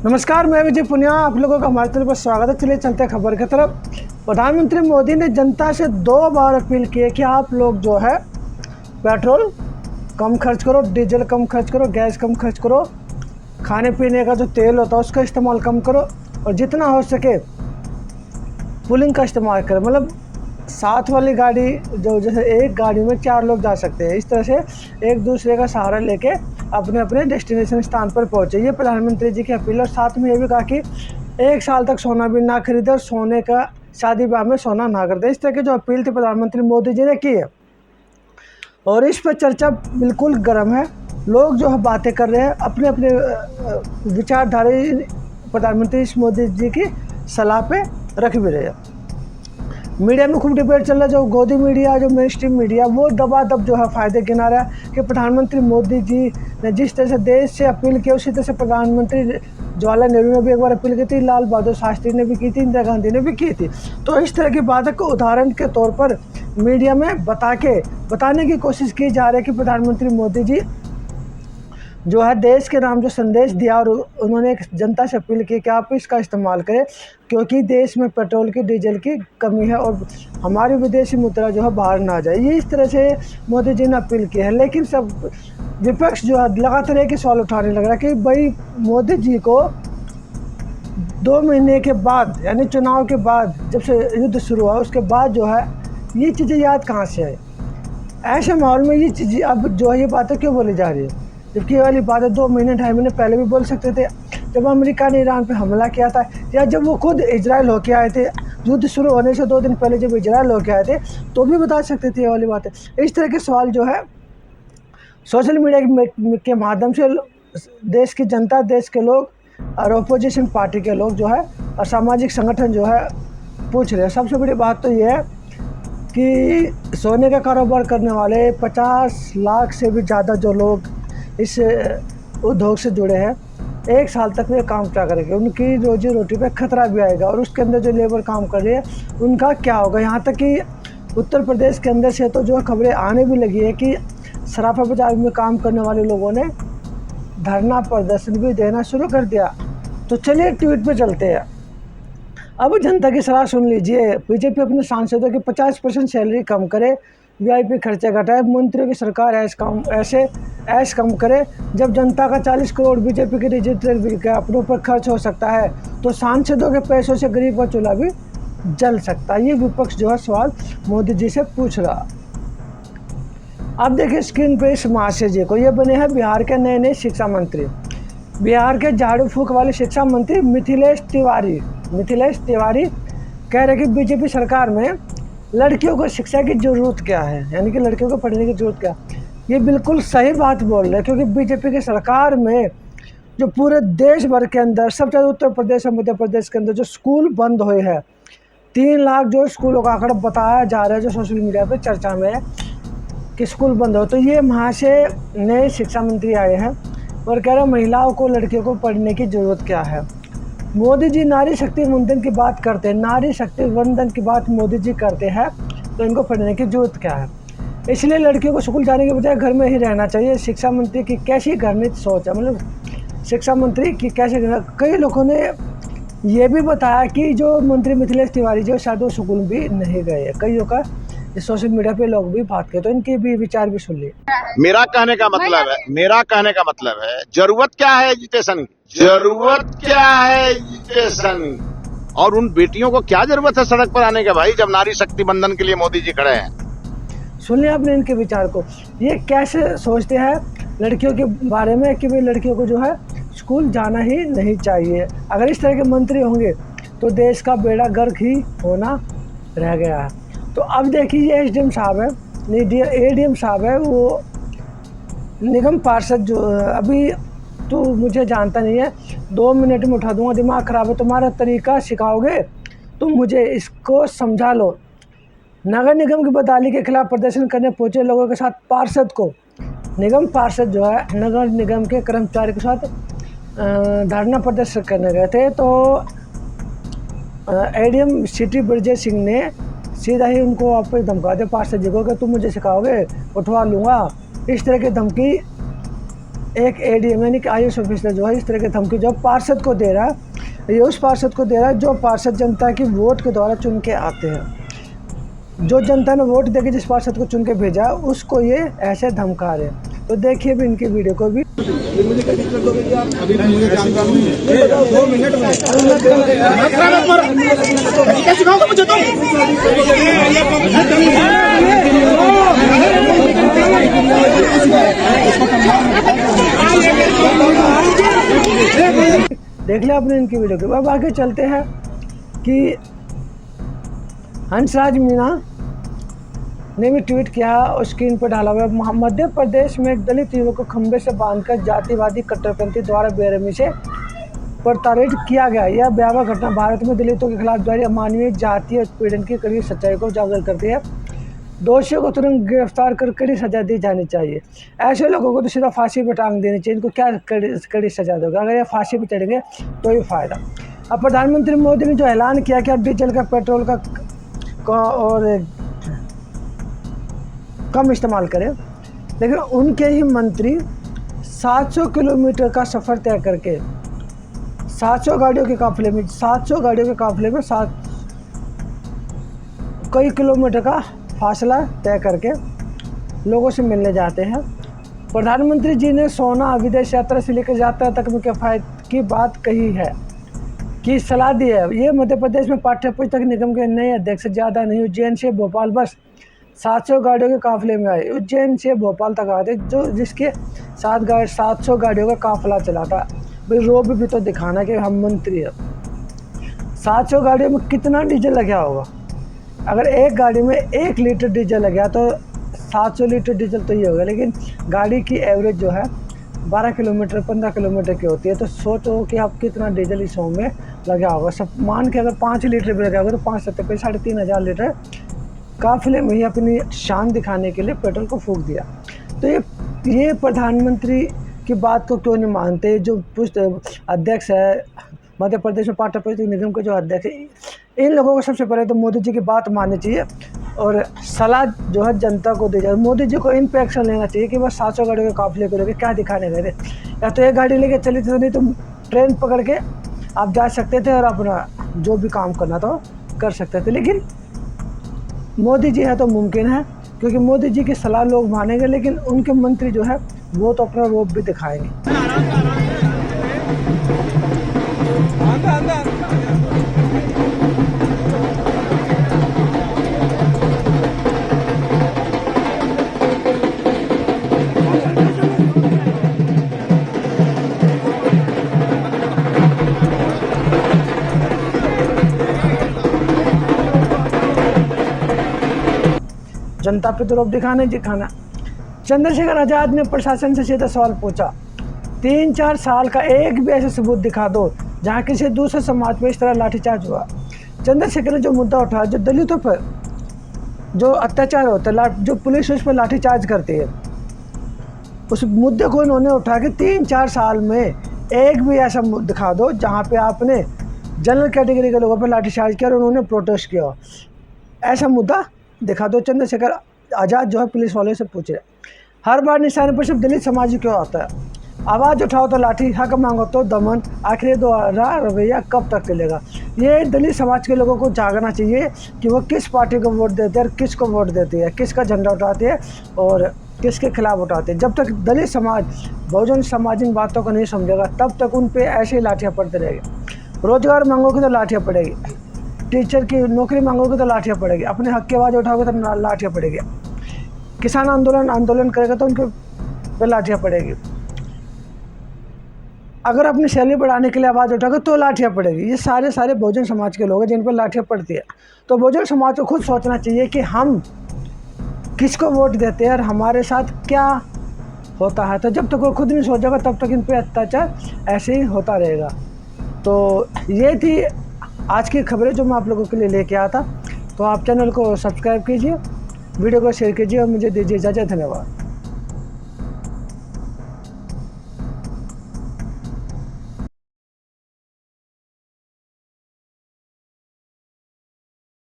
नमस्कार, मैं विजय पुनिया, आप लोगों का हमारे चैनल पर स्वागत है। चलिए चलते हैं खबर की तरफ। प्रधानमंत्री मोदी ने जनता से 2 बार अपील की है कि आप लोग जो है पेट्रोल कम खर्च करो, डीजल कम खर्च करो, गैस कम खर्च करो, खाने पीने का जो तेल होता है उसका इस्तेमाल कम करो और जितना हो सके पुलिंग का इस्तेमाल करें। मतलब साथ वाली गाड़ी जो जैसे एक गाड़ी में 4 लोग जा सकते हैं, इस तरह से एक दूसरे का सहारा लेके अपने अपने डेस्टिनेशन स्थान पर पहुँचे। ये प्रधानमंत्री जी की अपील। और साथ में ये भी कहा कि 1 साल तक सोना भी ना खरीदे और सोने का शादी ब्याह में सोना ना कर दे। इस तरह की जो अपील थी प्रधानमंत्री मोदी जी ने की है और इस पर चर्चा बिल्कुल गर्म है। लोग जो है बातें कर रहे हैं, अपने अपने विचारधारा प्रधानमंत्री मोदी जी की सलाह पे रख भी रहे हैं। मीडिया में खूब डिबेट चल रहा है। जो गोदी मीडिया, जो मेन स्ट्रीम मीडिया, वो दबादब जो है फ़ायदे गिना रहा है कि प्रधानमंत्री मोदी जी ने जिस तरह से देश से अपील की उसी तरह से प्रधानमंत्री जवाहरलाल नेहरू ने भी एक बार अपील की थी, लाल बहादुर शास्त्री ने भी की थी, इंदिरा गांधी ने भी की थी। तो इस तरह की बातों को उदाहरण के तौर पर मीडिया में बताने की कोशिश की जा रही है कि प्रधानमंत्री मोदी जी जो है देश के नाम जो संदेश दिया और उन्होंने एक जनता से अपील की कि आप इसका इस्तेमाल करें क्योंकि देश में पेट्रोल की, डीजल की कमी है और हमारी विदेशी मुद्रा जो है बाहर ना जाए। ये इस तरह से मोदी जी ने अपील की है। लेकिन सब विपक्ष जो है लगातार एक ही सवाल उठाने लग रहा है कि भाई मोदी जी को 2 महीने के बाद यानी चुनाव के बाद जब से युद्ध शुरू हुआ उसके बाद जो है ये चीज़ें याद कहाँ से आई। ऐसे माहौल में ये चीज़ें अब जो है ये बातें क्यों बोली जा रही है, जबकि ये वाली बातें 2 महीने 2.5 महीने पहले भी बोल सकते थे। जब अमेरिका ने ईरान पे हमला किया था या जब वो खुद इजराइल होके आए थे, युद्ध शुरू होने से 2 दिन पहले जब इजराइल होके आए थे तो भी बता सकते थे ये वाली बातें। इस तरह के सवाल जो है सोशल मीडिया के माध्यम से देश की जनता, देश के लोग और अपोजिशन पार्टी के लोग जो है और सामाजिक संगठन जो है पूछ रहे हैं। सबसे बड़ी बात तो ये है कि सोने का कारोबार करने वाले 50 लाख से भी ज़्यादा जो लोग इस उद्योग से जुड़े हैं, 1 साल तक वे काम क्या करेंगे, उनकी रोजी रोटी पे खतरा भी आएगा और उसके अंदर जो लेबर काम कर रही है उनका क्या होगा। यहाँ तक कि उत्तर प्रदेश के अंदर से तो जो खबरें आने भी लगी है कि सराफा बाजार में काम करने वाले लोगों ने धरना प्रदर्शन भी देना शुरू कर दिया। तो चलिए ट्वीट पे चलते हैं। अब जनता की सलाह सुन लीजिए। बीजेपी अपने सांसदों की 50% सैलरी कम करे, वीआईपी खर्चे घटाए, मंत्रियों की सरकार ऐश कम करे। जब जनता का 40 करोड़ बीजेपी के डिजिटल बिल के अपनों पर खर्च हो सकता है तो सांसदों के पैसों से गरीब का चूल्हा भी जल सकता है। ये विपक्ष जो है सवाल मोदी जी से पूछ रहा। अब देखिए स्क्रीन पे इस महाशय जी को, ये बने हैं बिहार के नए शिक्षा मंत्री। बिहार के झाड़ू फूक वाले शिक्षा मंत्री मिथिलेश तिवारी कह रहे कि बीजेपी सरकार में लड़कियों को शिक्षा की ज़रूरत क्या है, यानी कि लड़कियों को पढ़ने की ज़रूरत क्या। ये बिल्कुल सही बात बोल रहे हैं क्योंकि बीजेपी की सरकार में जो पूरे देश भर के अंदर सबसे ज़्यादा उत्तर प्रदेश और मध्य प्रदेश के अंदर जो स्कूल बंद हुए हैं, 3 लाख जो स्कूलों का आंकड़ा बताया जा रहा है जो सोशल मीडिया पर चर्चा में है कि स्कूल बंद हो। तो ये वहाँ से नए शिक्षा मंत्री आए हैं और कह रहे हैं महिलाओं को, लड़कियों को पढ़ने की ज़रूरत क्या है। मोदी जी नारी शक्ति वंदन की बात करते हैं, नारी शक्ति वंदन की बात मोदी जी करते हैं, तो इनको पढ़ने की ज़रूरत क्या है। इसलिए लड़कियों को स्कूल जाने के बजाय घर में ही रहना चाहिए। शिक्षा मंत्री की कैसी घृणित सोच है, मतलब शिक्षा मंत्री की कैसे। कई लोगों ने ये भी बताया कि जो मंत्री मिथिलेश तिवारी जो शायद वो स्कूल भी नहीं गए। कईयों का सोशल मीडिया पे लोग भी बात करते, तो इनके भी विचार भी सुन लिए। मेरा कहने का मतलब है जरूरत क्या है एजुकेशन की, जरूरत क्या है एजुकेशन, और उन बेटियों को क्या जरूरत है सड़क पर आने के भाई, जब नारी शक्ति बंधन के लिए मोदी जी खड़े हैं। सुन लिया आपने इनके विचार को। ये कैसे सोचते हैं लड़कियों के बारे में कि भाई लड़कियों को जो है स्कूल जाना ही नहीं चाहिए। अगर इस तरह के मंत्री होंगे तो देश का बेड़ा गर्क ही होना रह गया है। तो अब देखिए ये एसडीएम साहब है, एडीएम साहब है, वो निगम पार्षद जो अभी तो मुझे जानता नहीं है, 2 मिनट में उठा दूंगा, दिमाग ख़राब है तुम्हारा, तरीका सिखाओगे तुम मुझे, इसको समझा लो। नगर निगम की बदहाली के खिलाफ प्रदर्शन करने पहुंचे लोगों के साथ पार्षद को, निगम पार्षद जो है नगर निगम के कर्मचारी के साथ धरना प्रदर्शन करने गए थे। तो एडीएम सिटी ब्रजेश सिंह ने सीधा ही उनको वापस धमका दिया पार्षद जी को कि तुम मुझे सिखाओगे, उठवा लूँगा। इस तरह की धमकी एक एडीएम यानी कि आईएएस ऑफिसर जो है इस तरह की धमकी जो पार्षद को दे रहा है, ये उस पार्षद को दे रहा है जो पार्षद जनता की वोट के द्वारा चुन के आते हैं। जो जनता ने वोट देके जिस पार्षद को चुन के भेजा उसको ये ऐसे धमका रहे हैं। तो देखिए भी इनकी वीडियो को भी। मुझे क्या दिक्कत हो गई आप अभी मुझे जानकारी नहीं है। 2 मिनट में क्या सिखाओगे मुझे तुम? देख लिया आपने इनकी वीडियो को। अब आगे चलते हैं कि हंसराज मीणा ने भी ट्वीट किया और स्क्रीन पर डाला हुआ। मध्य प्रदेश में एक दलित युवक को खंबे से बांधकर जातिवादी कट्टरपंथी द्वारा बेरहमी से प्रताड़ित किया गया। यह भयावह घटना भारत में दलितों के खिलाफ जारी अमानवीय जातीय उत्पीड़न की कड़ी सच्चाई को उजागर करती है। दोषियों को तुरंत गिरफ्तार कर कड़ी सजा दी जानी चाहिए। ऐसे लोगों को तो सीधा फांसी पर टांग देनी चाहिए। इनको क्या कड़ी सजा दोगे? अगर ये फांसी पर चढ़ेंगे तो ही फायदा। अब प्रधानमंत्री मोदी ने जो ऐलान किया कि अब डीजल का पेट्रोल का और कम इस्तेमाल करें, लेकिन उनके ही मंत्री 700 किलोमीटर का सफ़र तय करके 700 गाड़ियों के काफिले में 700 गाड़ियों के काफिले में कई किलोमीटर का फासला तय करके लोगों से मिलने जाते हैं। प्रधानमंत्री जी ने सोना विदेश यात्रा से लेकर यात्रा तक में किफ़ायत की बात कही है कि सलाह दी है। ये मध्य प्रदेश में पाठ्य पुस्तक निगम के नए अध्यक्ष ज़्यादा नहीं, उज्जैन से भोपाल बस 700 गाड़ियों के काफिले में आए। उज्जैन से भोपाल तक आए थे, जो जिसके 700 गाड़ियों का काफिला चला था। भाई रोब भी तो दिखाना कि हम मंत्री है। 700 गाड़ियों में कितना डीजल लगा होगा? अगर एक गाड़ी में 1 लीटर डीजल लगा तो 700 लीटर डीजल तो ही होगा। लेकिन गाड़ी की एवरेज जो है 12 किलोमीटर 15 किलोमीटर की होती है। तो सोचो कि आप कितना डीजल इस में लगा होगा। सब मान के अगर 5 लीटर भी लगा होगा तो 5 7 पे 3,500 लीटर काफिले में ही अपनी शान दिखाने के लिए पेट्रोल को फूंक दिया। तो ये प्रधानमंत्री की बात को क्यों नहीं मानते? जो अध्यक्ष है मध्य प्रदेश में पाठ्य पुस्तक निगम के जो अध्यक्ष है, इन लोगों को सबसे पहले तो मोदी जी की बात माननी चाहिए और सलाह जो है जनता को दी जाए। मोदी जी को इन पे एक्शन लेना चाहिए कि बस 700 गाड़ियों के काफिले को लेकर क्या दिखाने गए थे। या तो एक गाड़ी लेके चली थी, नहीं तो ट्रेन पकड़ के आप जा सकते थे और अपना जो भी काम करना था कर सकते थे। लेकिन मोदी जी है तो मुमकिन है, क्योंकि मोदी जी की सलाह लोग मानेंगे। लेकिन उनके मंत्री जो है वो तो अपना रोब भी दिखाएंगे। जनता पे तो रोब दिखाना। चंद्रशेखर आज़ाद ने प्रशासन से सीधा सवाल पूछा, 3-4 साल का एक भी ऐसा सबूत दिखा दो जहाँ किसी दूसरे समाज पे इस तरह लाठीचार्ज हुआ। चंद्रशेखर ने जो मुद्दा उठाया, जो दलितों पर जो अत्याचार होता है, जो पुलिस उस पर लाठीचार्ज करती है, उस मुद्दे को इन्होंने उठा के 3-4 साल में एक भी ऐसा दिखा दो जहाँ पे आपने जनरल कैटेगरी के लोगों पर लाठीचार्ज किया और उन्होंने प्रोटेस्ट किया। ऐसा मुद्दा दिखा दो। चंद्रशेखर आज़ाद जो है पुलिस वालों से पूछ रहे, हर बार निशाने पर सिर्फ दलित समाज क्यों आता है? आवाज़ उठाओ तो लाठी, हक मांगो तो दमन, आखिर दोहरा रवैया कब तक चलेगा? ये दलित समाज के लोगों को जागना चाहिए कि वो किस पार्टी को वोट देते हैं और किसको वोट देती है, किसका झंडा उठाते हैं और किसके खिलाफ उठाते हैं। जब तक दलित समाज बहुजन समाज इन बातों को नहीं समझेगा तब तक उन पे ऐसे ही लाठियाँ पड़ती रहेगी। रोजगार मांगोगे तो लाठियाँ पड़ेगी, टीचर की नौकरी मांगोगे तो लाठियाँ पड़ेगी, अपने हक की आवाज़ उठाओगे तो लाठियाँ पड़ेगी, किसान आंदोलन करेगा तो उनके पे लाठियाँ पड़ेगी, अगर अपनी सैलरी बढ़ाने के लिए आवाज़ उठाओगे तो लाठियाँ पड़ेगी। ये सारे बहुजन समाज के लोग हैं जिन पर लाठियाँ पड़ती है। तो बहुजन समाज को खुद सोचना चाहिए कि हम किसको वोट देते हैं और हमारे साथ क्या होता है। तो जब तक वो खुद नहीं सोचेगा तब तक इन पर अत्याचार ऐसे ही होता रहेगा। तो ये थी आज की खबरें जो मैं आप लोगों के लिए लेके आया था। तो आप चैनल को सब्सक्राइब कीजिए, वीडियो को शेयर कीजिए और मुझे दीजिए इजाज़त। धन्यवाद।